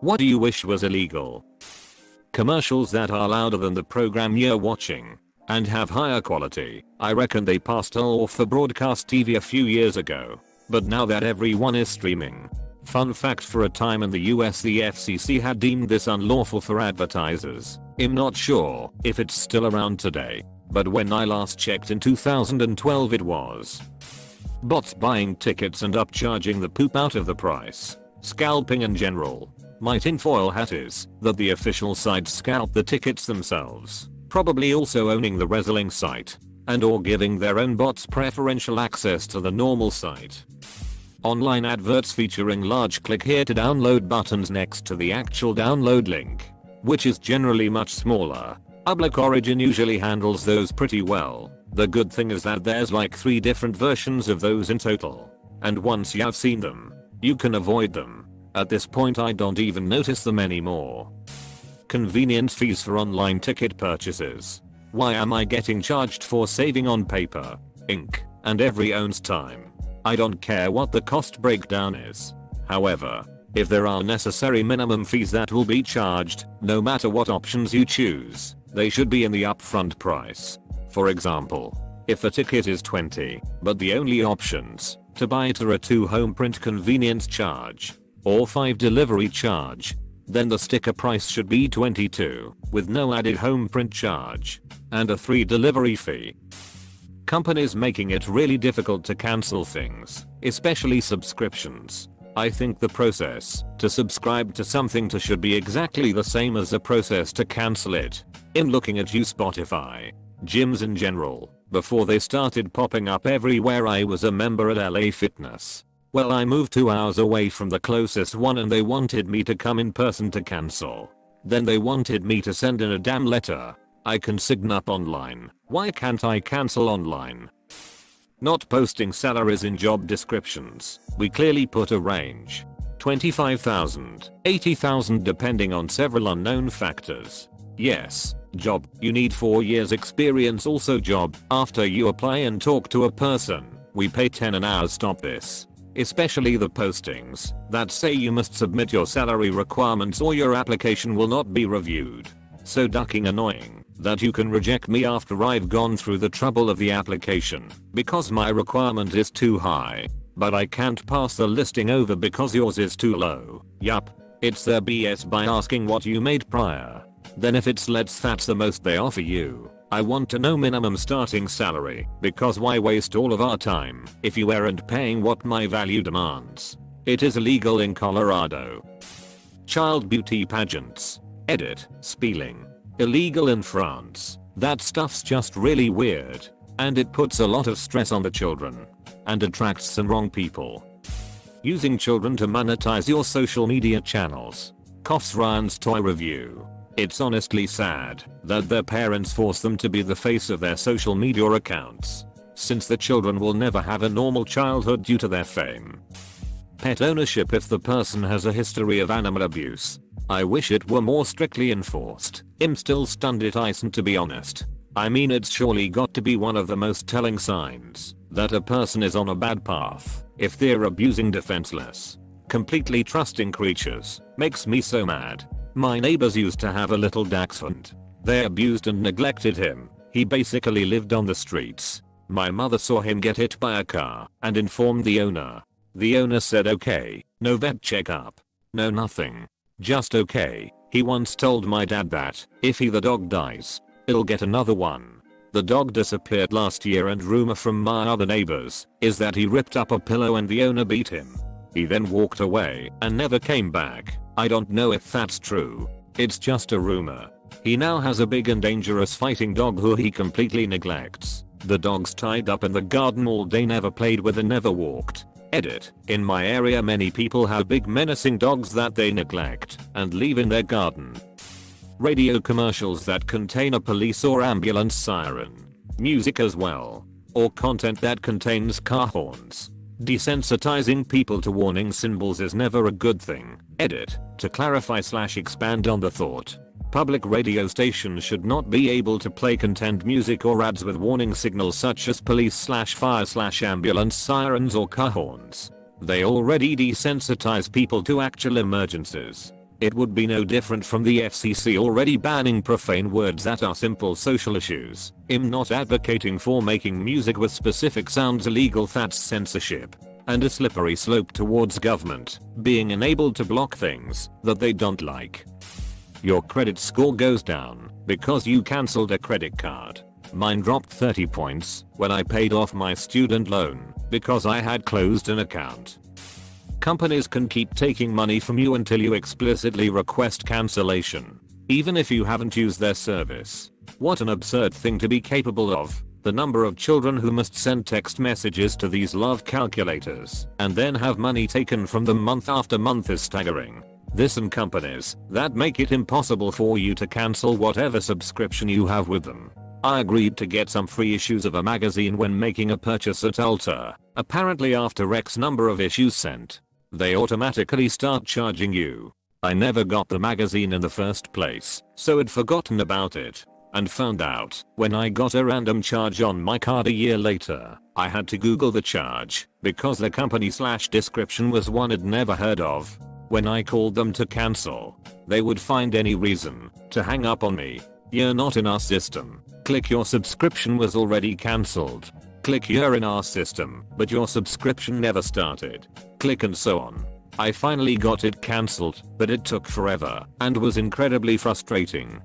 What do you wish was illegal? Commercials that are louder than the program you're watching and have higher quality. I reckon they passed a law for broadcast TV a few years ago, but now that everyone is streaming. Fun fact, for a time in the US the FCC had deemed this unlawful for advertisers. I'm not sure if it's still around today, but when I last checked in 2012 it was. Bots buying tickets and upcharging the poop out of the price. Scalping in general. My tinfoil hat is that the official sites scalp the tickets themselves, probably also owning the wrestling site and or giving their own bots preferential access to the normal site. Online adverts featuring large click here to download buttons next to the actual download link, which is generally much smaller. Public Origin usually handles those pretty well. The good thing is that there's like 3 different versions of those in total, and once you've seen them, you can avoid them. At this point I don't even notice them anymore. Convenience fees for online ticket purchases. Why am I getting charged for saving on paper, ink, and every ounce time? I don't care what the cost breakdown is. However, if there are necessary minimum fees that will be charged, no matter what options you choose, they should be in the upfront price. For example, if a ticket is $20, but the only options to buy it are a 2 home print convenience charge or 5 delivery charge, then the sticker price should be $22 with no added home print charge and a 3 delivery fee. Companies making it really difficult to cancel things, especially subscriptions. I think the process to subscribe to something should be exactly the same as the process to cancel it. In looking at you Spotify, gyms in general, before they started popping up everywhere I was a member at LA Fitness. Well, I moved 2 hours away from the closest one and they wanted me to come in person to cancel. Then they wanted me to send in a damn letter. I can sign up online. Why can't I cancel online? Not posting salaries in job descriptions. We clearly put a range. 25,000, 80,000 depending on several unknown factors. Yes, job, you need 4 years experience. Also job, after you apply and talk to a person, we pay 10 an hour. Stop this. Especially the postings that say you must submit your salary requirements or your application will not be reviewed. So ducking annoying that you can reject me after I've gone through the trouble of the application because my requirement is too high, but I can't pass the listing over because yours is too low. Yup, it's their BS by asking what you made prior. Then if it's less, that's the most they offer you. I want to know minimum starting salary, because why waste all of our time if you aren't paying what my value demands? It is illegal in Colorado. Child beauty pageants. Edit, spelling. Illegal in France. That stuff's just really weird, and it puts a lot of stress on the children and attracts some wrong people. Using children to monetize your social media channels. Coughs Ryan's toy review. It's honestly sad that their parents force them to be the face of their social media accounts, since the children will never have a normal childhood due to their fame. Pet ownership. If the person has a history of animal abuse, I wish it were more strictly enforced. I'm still stunned it isn't, to be honest. I mean, it's surely got to be one of the most telling signs that a person is on a bad path if they're abusing defenseless, completely trusting creatures. Makes me so mad. My neighbors used to have a little dachshund. They abused and neglected him. He basically lived on the streets. My mother saw him get hit by a car and informed the owner. The owner said okay, no vet checkup, no nothing, just okay. He once told my dad that if the dog dies, he'll get another one. The dog disappeared last year and rumor from my other neighbors is that he ripped up a pillow and the owner beat him. He then walked away and never came back. I don't know if that's true. It's just a rumor. He now has a big and dangerous fighting dog who he completely neglects. The dog's tied up in the garden all day, never played with and never walked. Edit. In my area many people have big menacing dogs that they neglect and leave in their garden. Radio commercials that contain a police or ambulance siren. Music as well. Or content that contains car horns. Desensitizing people to warning symbols is never a good thing. Edit. To clarify/expand on the thought. Public radio stations should not be able to play content music or ads with warning signals such as police/fire/ambulance sirens or car horns. They already desensitize people to actual emergencies. It would be no different from the FCC already banning profane words that are simple social issues. I'm not advocating for making music with specific sounds illegal, that's censorship. And a slippery slope towards government being enabled to block things that they don't like. Your credit score goes down because you cancelled a credit card. Mine dropped 30 points when I paid off my student loan because I had closed an account. Companies can keep taking money from you until you explicitly request cancellation, even if you haven't used their service. What an absurd thing to be capable of. The number of children who must send text messages to these love calculators and then have money taken from them month after month is staggering. This and companies that make it impossible for you to cancel whatever subscription you have with them. I agreed to get some free issues of a magazine when making a purchase at Ulta. Apparently after X number of issues sent, they automatically start charging you. I never got the magazine in the first place, so had forgotten about it. And found out when I got a random charge on my card a year later. I had to Google the charge because the company/description was one I'd never heard of. When I called them to cancel, they would find any reason to hang up on me. You're not in our system. Click your subscription was already cancelled. Click you're in our system, but your subscription never started. Click and so on. I finally got it cancelled, but it took forever and was incredibly frustrating.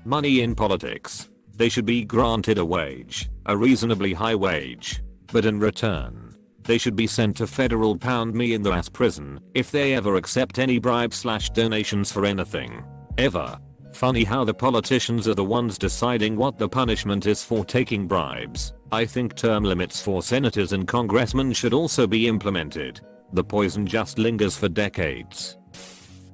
Money in politics. They should be granted a wage, a reasonably high wage, but in return, they should be sent to federal pound me in the ass prison if they ever accept any bribes/donations for anything. Ever. Funny how the politicians are the ones deciding what the punishment is for taking bribes. I think term limits for senators and congressmen should also be implemented. The poison just lingers for decades.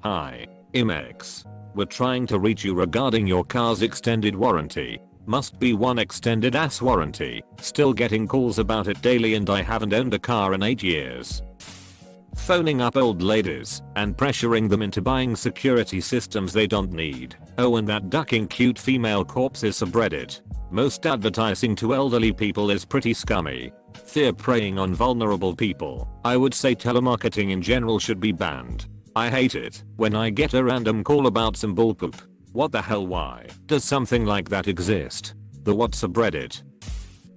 Hi, IMEX. We're trying to reach you regarding your car's extended warranty. Must be one extended ass warranty. Still getting calls about it daily and I haven't owned a car in 8 years. Phoning up old ladies and pressuring them into buying security systems they don't need. Oh, and that ducking cute female corpses subreddit. Most advertising to elderly people is pretty scummy. They're preying on vulnerable people. I would say telemarketing in general should be banned. I hate it when I get a random call about some bullpoop. What the hell, why does something like that exist? The what subreddit?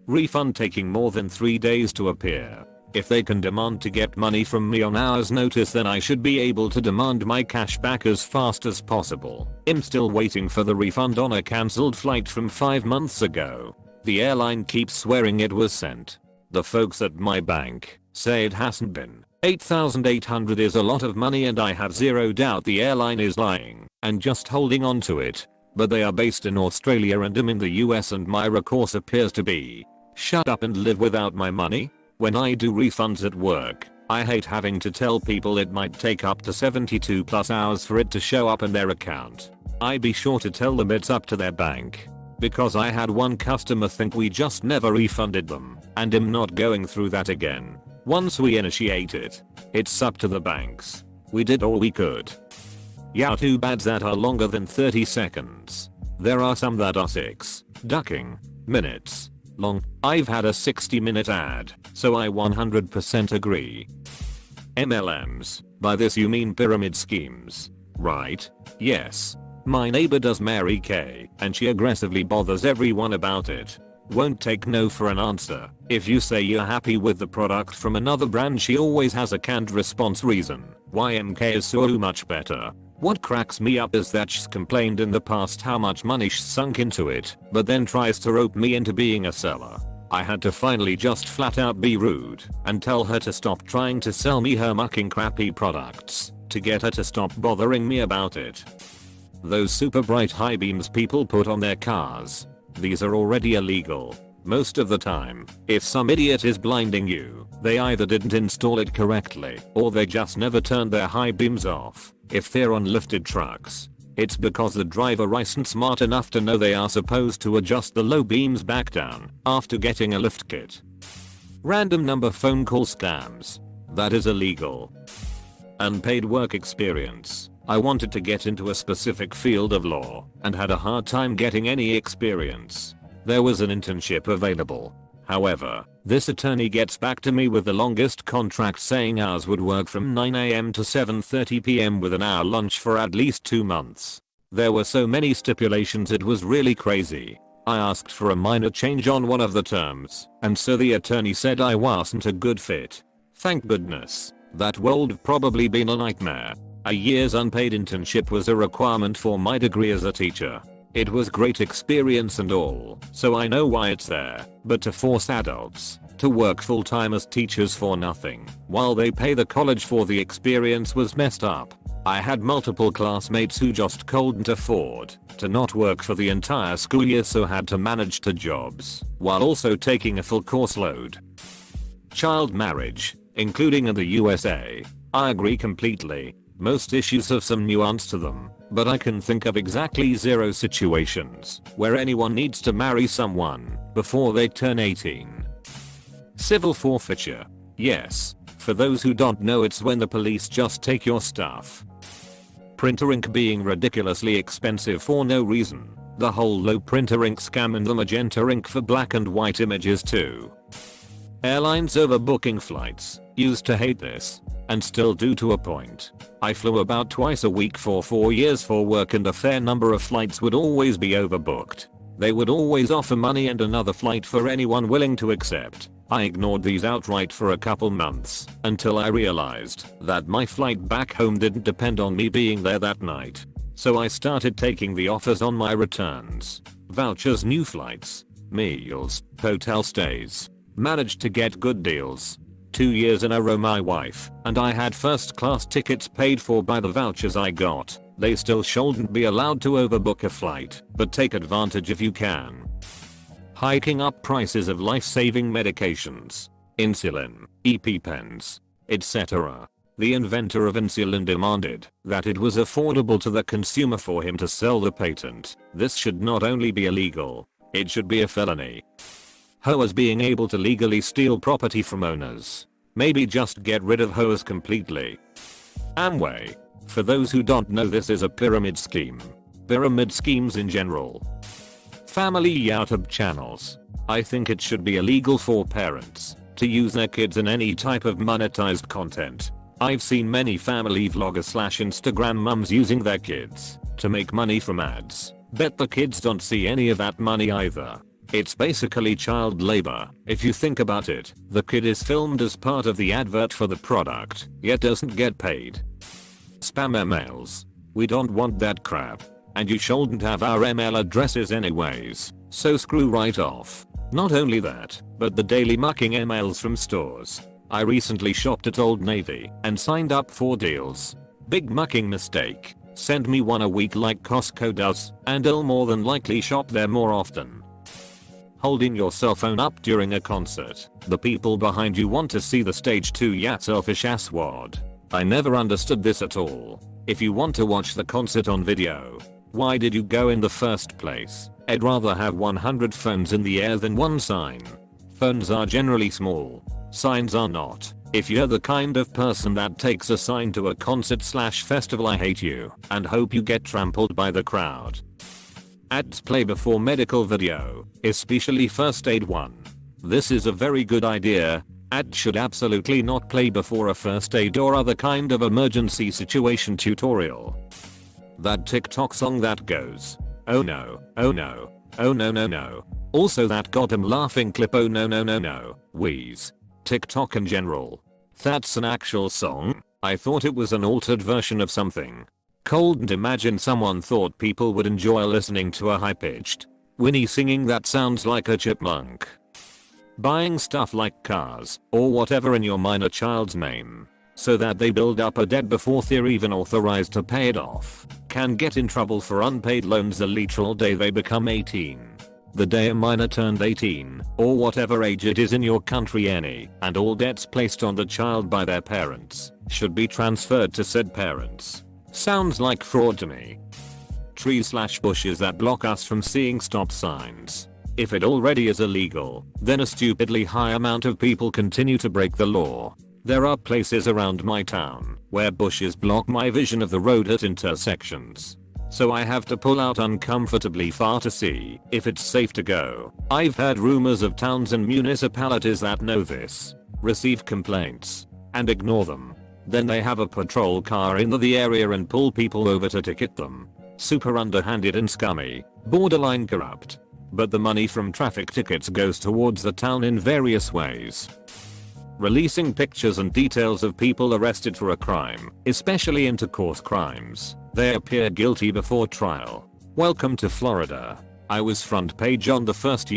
Refund taking more than 3 days to appear. If they can demand to get money from me on hour's notice, then I should be able to demand my cash back as fast as possible. I'm still waiting for the refund on a cancelled flight from 5 months ago. The airline keeps swearing it was sent. The folks at my bank say it hasn't been. $8,800 is a lot of money and I have zero doubt the airline is lying and just holding on to it. But they are based in Australia and I'm in the US and my recourse appears to be shut up and live without my money. When I do refunds at work, I hate having to tell people it might take up to 72+ hours for it to show up in their account. I be sure to tell them it's up to their bank. Because I had one customer think we just never refunded them and I'm not going through that again. Once we initiate it, it's up to the banks. We did all we could. Yeah, too bad that are longer than 30 seconds. There are some that are 6 ducking minutes long. I've had a 60-minute ad, so I 100% agree. MLMs. By this you mean pyramid schemes, right? Yes. My neighbor does Mary Kay, and she aggressively bothers everyone about it. Won't take no for an answer. If you say you're happy with the product from another brand, she always has a canned response reason why MK is so much better. What cracks me up is that she's complained in the past how much money she's sunk into it, but then tries to rope me into being a seller. I had to finally just flat out be rude and tell her to stop trying to sell me her mucking crappy products to get her to stop bothering me about it. Those super bright high beams people put on their cars. These are already illegal. Most of the time, if some idiot is blinding you, they either didn't install it correctly or they just never turned their high beams off. If they're on lifted trucks, it's because the driver isn't smart enough to know they are supposed to adjust the low beams back down after getting a lift kit. Random number phone call scams. That is illegal. Unpaid work experience. I wanted to get into a specific field of law and had a hard time getting any experience. There was an internship available, However, this attorney gets back to me with the longest contract saying hours would work from 9 AM to 7:30 PM with an hour lunch for at least 2 months. There were so many stipulations it was really crazy. I asked for a minor change on one of the terms, and so the attorney said I wasn't a good fit. Thank goodness. That would probably been a nightmare. A year's unpaid internship was a requirement for my degree as a teacher. It was great experience and all, so I know why it's there, but to force adults to work full time as teachers for nothing, while they pay the college for the experience was messed up. I had multiple classmates who just couldn't afford to not work for the entire school year, so had to manage 2 jobs, while also taking a full course load. Child marriage, including in the USA. I agree completely. Most issues have some nuance to them, but I can think of exactly 0 situations where anyone needs to marry someone before they turn 18. Civil forfeiture. Yes, for those who don't know, it's when the police just take your stuff. Printer ink being ridiculously expensive for no reason. The whole low printer ink scam and the magenta ink for black and white images too. Airlines overbooking flights. Used to hate this, and still do to a point. I flew about twice a week for 4 years for work, and a fair number of flights would always be overbooked. They would always offer money and another flight for anyone willing to accept. I ignored these outright for a couple months until I realized that my flight back home didn't depend on me being there that night. So I started taking the offers on my returns. Vouchers, new flights, meals, hotel stays. Managed to get good deals. 2 years in a row my wife and I had first class tickets paid for by the vouchers I got. They still shouldn't be allowed to overbook a flight, but take advantage if you can. Hiking up prices of life-saving medications, insulin, EpiPens, etc. The inventor of insulin demanded that it was affordable to the consumer for him to sell the patent. This should not only be illegal, it should be a felony. Hoers being able to legally steal property from owners. Maybe just get rid of hoers completely. Amway. For those who don't know, this is a pyramid scheme. Pyramid schemes in general. Family YouTube channels. I think it should be illegal for parents to use their kids in any type of monetized content. I've seen many family vloggers / Instagram mums using their kids to make money from ads. Bet the kids don't see any of that money either. It's basically child labor. If you think about it, the kid is filmed as part of the advert for the product, yet doesn't get paid. Spam emails. We don't want that crap. And you shouldn't have our email addresses anyways, so screw right off. Not only that, but the daily mucking emails from stores. I recently shopped at Old Navy and signed up for deals. Big mucking mistake. Send me one a week like Costco does, and I'll more than likely shop there more often. Holding your cell phone up during a concert. The people behind you want to see the stage too, ya selfish asswad. I never understood this at all. If you want to watch the concert on video, why did you go in the first place? I'd rather have 100 phones in the air than one sign. Phones are generally small. Signs are not. If you're the kind of person that takes a sign to a concert / festival, I hate you and hope you get trampled by the crowd. Ads play before medical video, especially first aid one. This is a very good idea. Ads should absolutely not play before a first aid or other kind of emergency situation tutorial. That TikTok song that goes, oh no, oh no, oh no no no. Also that got him laughing clip, oh no no no no, wheeze. TikTok in general. That's an actual song? I thought it was an altered version of something. Couldn't imagine someone thought people would enjoy listening to a high-pitched Winnie singing that sounds like a chipmunk. Buying stuff like cars or whatever in your minor child's name so that they build up a debt before they're even authorized to pay it off can get in trouble for unpaid loans the literal day they become 18. The day a minor turned 18 or whatever age it is in your country, any and all debts placed on the child by their parents should be transferred to said parents. Sounds like fraud to me. Trees / bushes that block us from seeing stop signs. If it already is illegal, then a stupidly high amount of people continue to break the law. There are places around my town where bushes block my vision of the road at intersections. so I have to pull out uncomfortably far to see if it's safe to go. I've heard rumors of towns and municipalities that know this, receive complaints, and ignore them. Then they have a patrol car in the area and pull people over to ticket them. Super underhanded and scummy, borderline corrupt. But the money from traffic tickets goes towards the town in various ways. Releasing pictures and details of people arrested for a crime, especially intercourse crimes. They appear guilty before trial. Welcome to Florida. I was front page on the first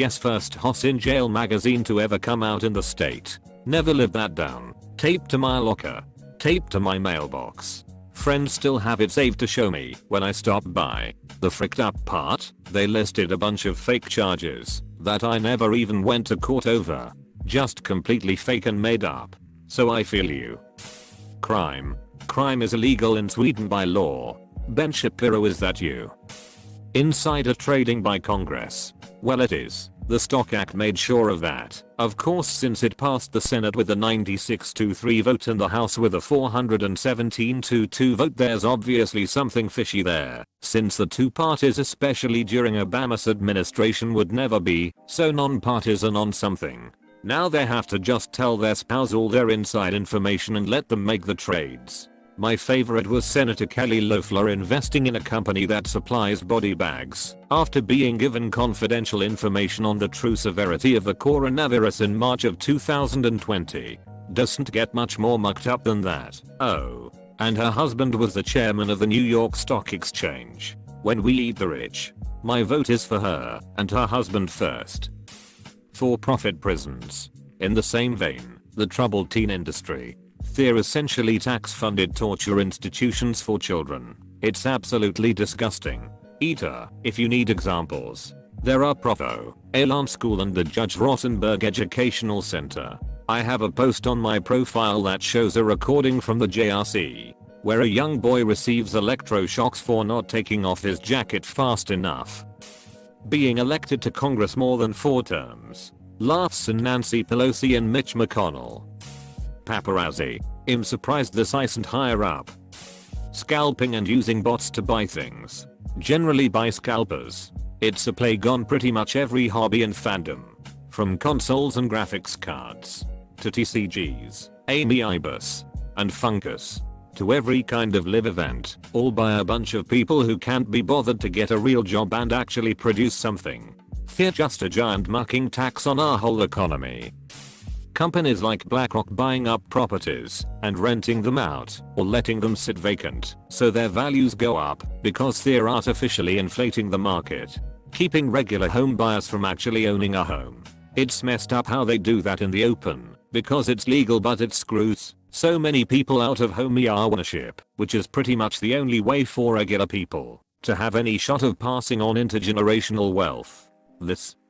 Hoss in Jail magazine to ever come out in the state. Never lived that down. Taped to my locker. Taped to my mailbox. Friends still have it saved to show me when I stop by. The fricked up part, they listed a bunch of fake charges that I never even went to court over. Just completely fake and made up. So I feel you. Crime. Crime is illegal in Sweden by law. Ben Shapiro, is that you? Insider trading by Congress. Well, it is. The Stock Act made sure of that. Of course, since it passed the Senate with a 96-3 vote and the House with a 417-2 vote, there's obviously something fishy there, since the two parties, especially during Obama's administration, would never be so non-partisan on something. Now they have to just tell their spouse all their inside information and let them make the trades. My favorite was Senator Kelly Loeffler investing in a company that supplies body bags after being given confidential information on the true severity of the coronavirus in March of 2020. Doesn't get much more mucked up than that. Oh. And her husband was the chairman of the New York Stock Exchange. When we eat the rich, my vote is for her and her husband first. For-profit prisons. In the same vein, the troubled teen industry. They're essentially tax-funded torture institutions for children. It's absolutely disgusting. Eater, if you need examples. There are Provo, Elan School and the Judge Rosenberg Educational Center. I have a post on my profile that shows a recording from the JRC, where a young boy receives electroshocks for not taking off his jacket fast enough. Being elected to Congress more than 4 terms. Laughs in Nancy Pelosi and Mitch McConnell. Paparazzi. I'm surprised this isn't higher up. Scalping and using bots to buy things. Generally by scalpers. It's a plague on pretty much every hobby and fandom. From consoles and graphics cards, to TCGs, Amy Ibis, and Funkus, to every kind of live event, all by a bunch of people who can't be bothered to get a real job and actually produce something. They're just a giant mucking tax on our whole economy. Companies like BlackRock buying up properties and renting them out or letting them sit vacant so their values go up because they're artificially inflating the market, keeping regular home buyers from actually owning a home. It's messed up how they do that in the open because it's legal, but it screws so many people out of home ownership, which is pretty much the only way for regular people to have any shot of passing on intergenerational wealth.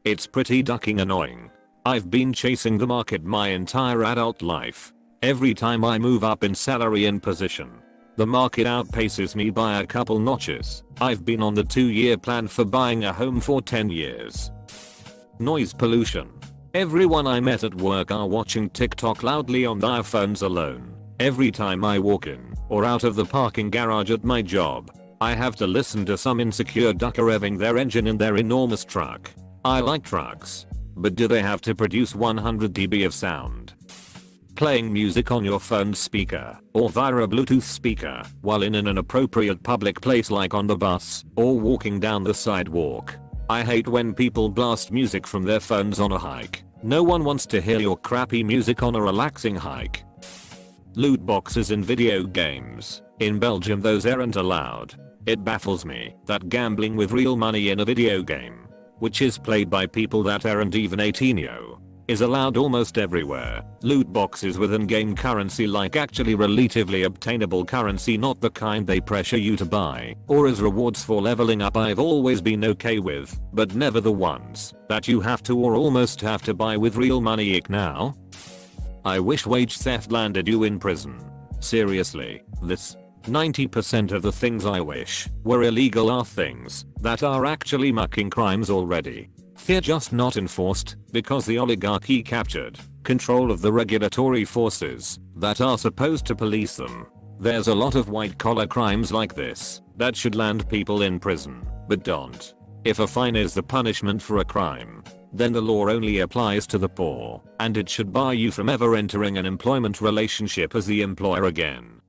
It's pretty ducking annoying. I've been chasing the market my entire adult life. Every time I move up in salary and position, the market outpaces me by a couple notches. I've been on the 2-year plan for buying a home for 10 years. Noise pollution. Everyone I met at work are watching TikTok loudly on their phones alone. Every time I walk in or out of the parking garage at my job, I have to listen to some insecure ducker revving their engine in their enormous truck. I like trucks. But do they have to produce 100 dB of sound? Playing music on your phone's speaker or via a Bluetooth speaker while in an inappropriate public place like on the bus or walking down the sidewalk. I hate when people blast music from their phones on a hike. No one wants to hear your crappy music on a relaxing hike. Loot boxes in video games. In Belgium those aren't allowed. It baffles me that gambling with real money in a video game, which is played by people that aren't even 18, is allowed almost everywhere. Loot boxes with in-game currency, like actually relatively obtainable currency, not the kind they pressure you to buy, or as rewards for leveling up, I've always been okay with, but never the ones that you have to or almost have to buy with real money. Now? I wish wage theft landed you in prison. Seriously, 90% of the things I wish were illegal are things that are actually mucking crimes already. They're just not enforced because the oligarchy captured control of the regulatory forces that are supposed to police them. There's a lot of white collar crimes like this that should land people in prison, but don't. If a fine is the punishment for a crime, then the law only applies to the poor, and it should bar you from ever entering an employment relationship as the employer again.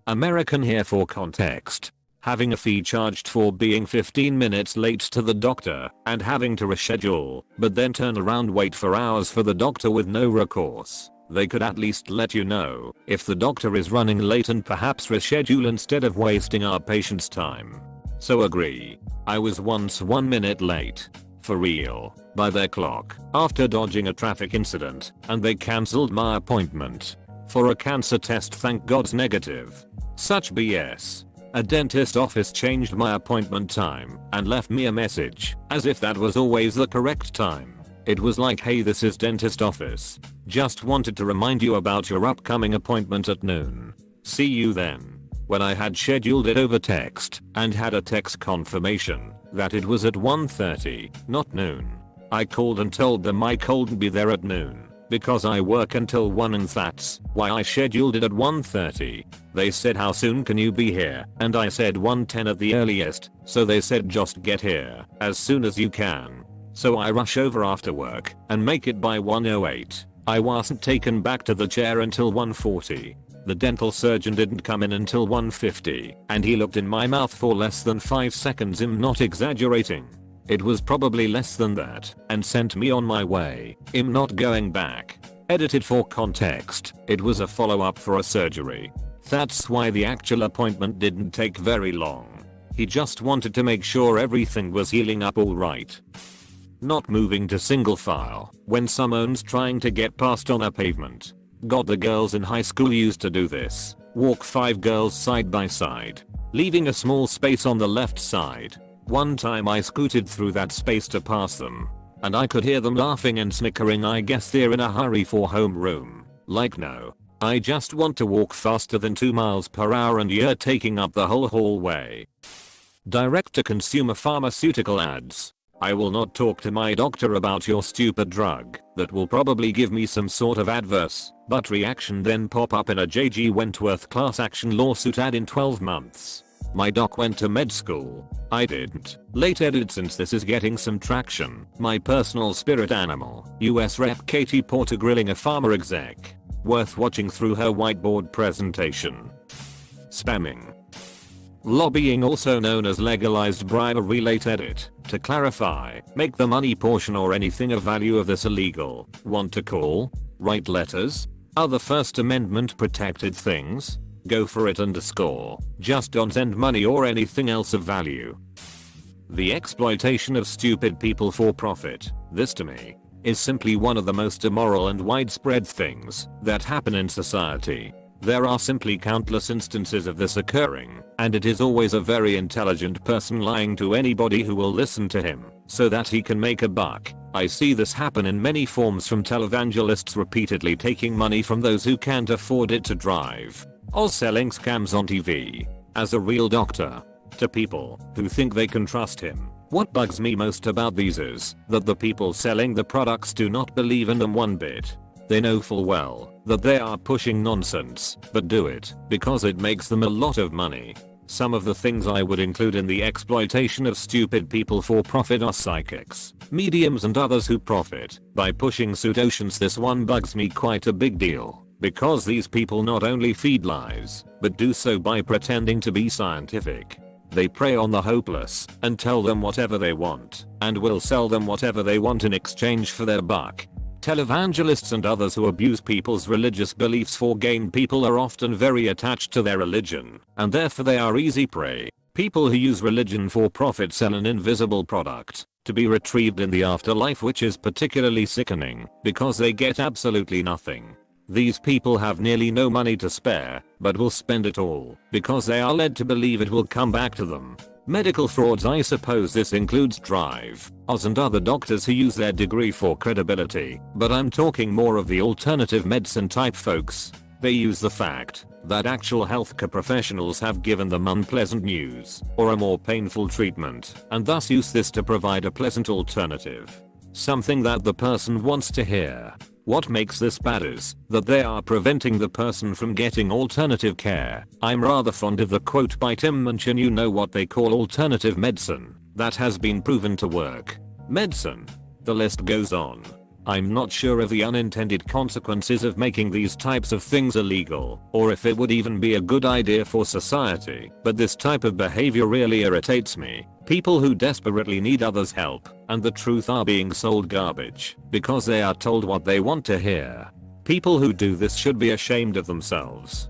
American here for context. Having a fee charged for being 15 minutes late to the doctor and having to reschedule, but then turn around wait for hours for the doctor with no recourse. They could at least let you know if the doctor is running late and perhaps reschedule instead of wasting our patient's time. So agree. I was once 1 minute late. For real. By their clock. After dodging a traffic incident, and they cancelled my appointment. For a cancer test, thank God's negative. Such BS. A dentist office changed my appointment time and left me a message as if that was always the correct time. It was like, hey, this is dentist office. Just wanted to remind you about your upcoming appointment at noon. See you then. When I had scheduled it over text and had a text confirmation that it was at 1:30, not noon. I called and told them I couldn't be there at noon because I work until 1 and that's why I scheduled it at 1:30. They said, how soon can you be here? And I said 1:10 at the earliest, so they said just get here as soon as you can. So I rush over after work and make it by 1:08. I wasn't taken back to the chair until 1:40. The dental surgeon didn't come in until 1:50 and he looked in my mouth for less than 5 seconds. I'm not exaggerating. It was probably less than that and sent me on my way. I'm not going back. Edited for context. It was a follow-up for a surgery. That's why the actual appointment didn't take very long. He just wanted to make sure everything was healing up alright. Not moving to single file when someone's trying to get past on a pavement. God, the girls in high school used to do this. Walk 5 girls side by side, leaving a small space on the left side. One time I scooted through that space to pass them, and I could hear them laughing and snickering. I guess they're in a hurry for homeroom. Like, no. I just want to walk faster than 2 miles per hour and you're taking up the whole hallway. Direct to consumer pharmaceutical ads. I will not talk to my doctor about your stupid drug that will probably give me some sort of adverse but reaction then pop up in a JG Wentworth class action lawsuit ad in 12 months. My doc went to med school. I didn't. Late edit since this is getting some traction. My personal spirit animal, US Rep Katie Porter grilling a pharma exec. Worth watching through her whiteboard presentation. Spamming. Lobbying, also known as legalized bribery. Late edit. To clarify, make the money portion or anything of value of this illegal. Want to call? Write letters? Other First Amendment protected things? Go for it _. Just don't send money or anything else of value. The exploitation of stupid people for profit. This to me is simply one of the most immoral and widespread things that happen in society. There are simply countless instances of this occurring, and it is always a very intelligent person lying to anybody who will listen to him so that he can make a buck. I see this happen in many forms, from televangelists repeatedly taking money from those who can't afford it to drive, or selling scams on TV as a real doctor, to people who think they can trust him. What bugs me most about these is that the people selling the products do not believe in them one bit. They know full well that they are pushing nonsense, but do it because it makes them a lot of money. Some of the things I would include in the exploitation of stupid people for profit are psychics, mediums and others who profit by pushing pseudoscience. This one bugs me quite a big deal, because these people not only feed lies, but do so by pretending to be scientific. They prey on the hopeless and tell them whatever they want, and will sell them whatever they want in exchange for their buck. Televangelists and others who abuse people's religious beliefs for gain. People are often very attached to their religion, and therefore they are easy prey. People who use religion for profit sell an invisible product to be retrieved in the afterlife, which is particularly sickening because they get absolutely nothing. These people have nearly no money to spare, but will spend it all because they are led to believe it will come back to them. Medical frauds. I suppose this includes Oz and other doctors who use their degree for credibility, but I'm talking more of the alternative medicine type folks. They use the fact that actual healthcare professionals have given them unpleasant news or a more painful treatment, and thus use this to provide a pleasant alternative. Something that the person wants to hear. What makes this bad is that they are preventing the person from getting alternative care. I'm rather fond of the quote by Tim Minchin, you know what they call alternative medicine, that has been proven to work. Medicine. The list goes on. I'm not sure of the unintended consequences of making these types of things illegal, or if it would even be a good idea for society, but this type of behavior really irritates me. People who desperately need others' help, and the truth are being sold garbage, because they are told what they want to hear. People who do this should be ashamed of themselves.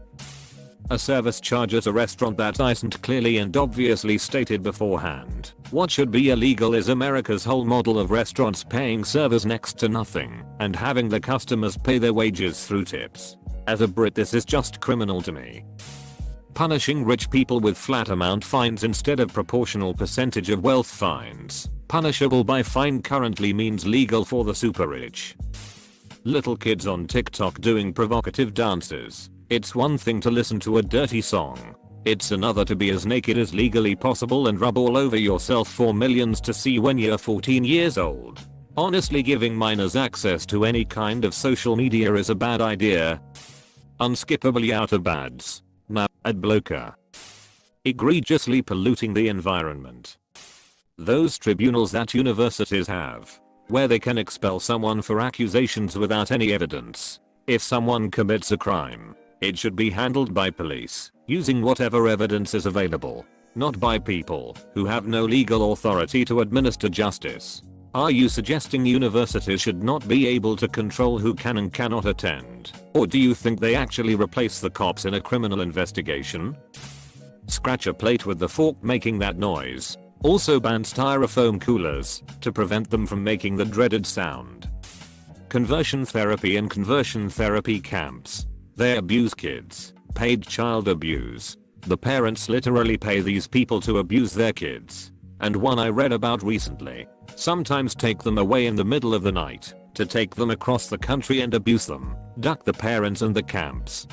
A service charges a restaurant that isn't clearly and obviously stated beforehand. What should be illegal is America's whole model of restaurants paying servers next to nothing and having the customers pay their wages through tips. As a Brit, this is just criminal to me. Punishing rich people with flat amount fines instead of proportional percentage of wealth fines. Punishable by fine currently means legal for the super rich. Little kids on TikTok doing provocative dances. It's one thing to listen to a dirty song. It's another to be as naked as legally possible and rub all over yourself for millions to see when you're 14 years old. Honestly, giving minors access to any kind of social media is a bad idea. Unskippably out of bads. Now, ad blocker. Egregiously polluting the environment. Those tribunals that universities have, where they can expel someone for accusations without any evidence. If someone commits a crime, it should be handled by police, using whatever evidence is available, not by people who have no legal authority to administer justice. Are you suggesting universities should not be able to control who can and cannot attend? Or do you think they actually replace the cops in a criminal investigation? Scratch a plate with the fork making that noise. Also ban styrofoam coolers to prevent them from making the dreaded sound. Conversion therapy and conversion therapy camps. They abuse kids. Paid child abuse. The parents literally pay these people to abuse their kids. And one I read about recently. Sometimes take them away in the middle of the night to take them across the country and abuse them. Duck the parents and the camps.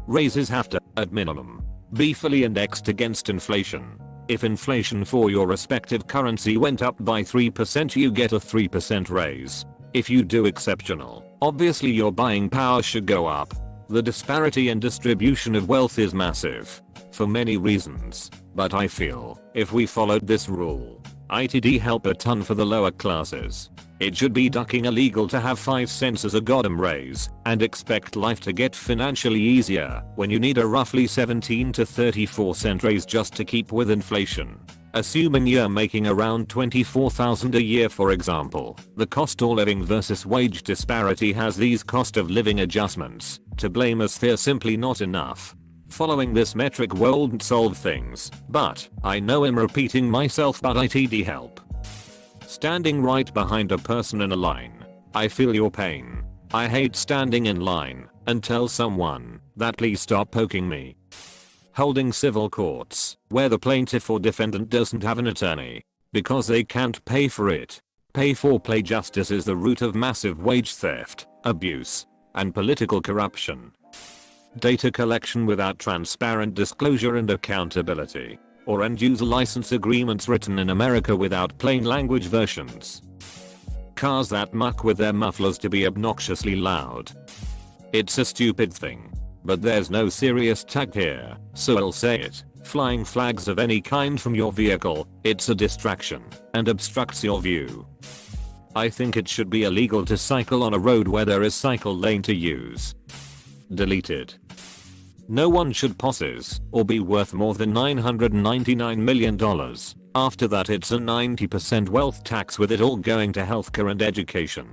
Raises have to, at minimum, be fully indexed against inflation. If inflation for your respective currency went up by 3%, you get a 3% raise. If you do exceptional, obviously your buying power should go up. The disparity in distribution of wealth is massive, for many reasons, but I feel, if we followed this rule, it'd help a ton for the lower classes. It should be ducking illegal to have 5 cents as a goddamn raise, and expect life to get financially easier when you need a roughly 17 to 34 cent raise just to keep with inflation. Assuming you're making around $24,000 a year, for example, the cost of living versus wage disparity has these cost of living adjustments to blame as they're simply not enough. Following this metric won't solve things, but I know I'm repeating myself, but it'd help. Standing right behind a person in a line. I feel your pain. I hate standing in line and tell someone that please stop poking me. Holding civil courts, where the plaintiff or defendant doesn't have an attorney, because they can't pay for it. Pay for play justice is the root of massive wage theft, abuse, and political corruption. Data collection without transparent disclosure and accountability, or end-user license agreements written in America without plain language versions. Cars that muck with their mufflers to be obnoxiously loud. It's a stupid thing, but there's no serious tag here, so I'll say it. Flying flags of any kind from your vehicle, it's a distraction and obstructs your view. I think it should be illegal to cycle on a road where there is cycle lane to use. Deleted. No one should possess or be worth more than $999 million. After that, it's a 90% wealth tax, with it all going to healthcare and education.